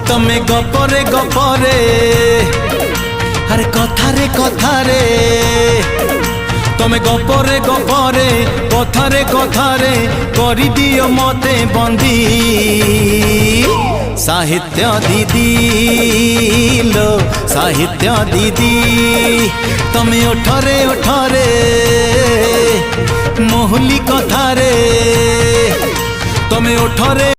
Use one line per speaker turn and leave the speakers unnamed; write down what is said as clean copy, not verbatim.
तमे गपरे गपरे अरे कथारे कथारे तमे गपरे गपरे कथारे कथारे करि दियो मते बंदी साहित्य दीदी लो साहित्य दीदी तमे ओठरे ओठरे मोहली कथारे तमे ओठरे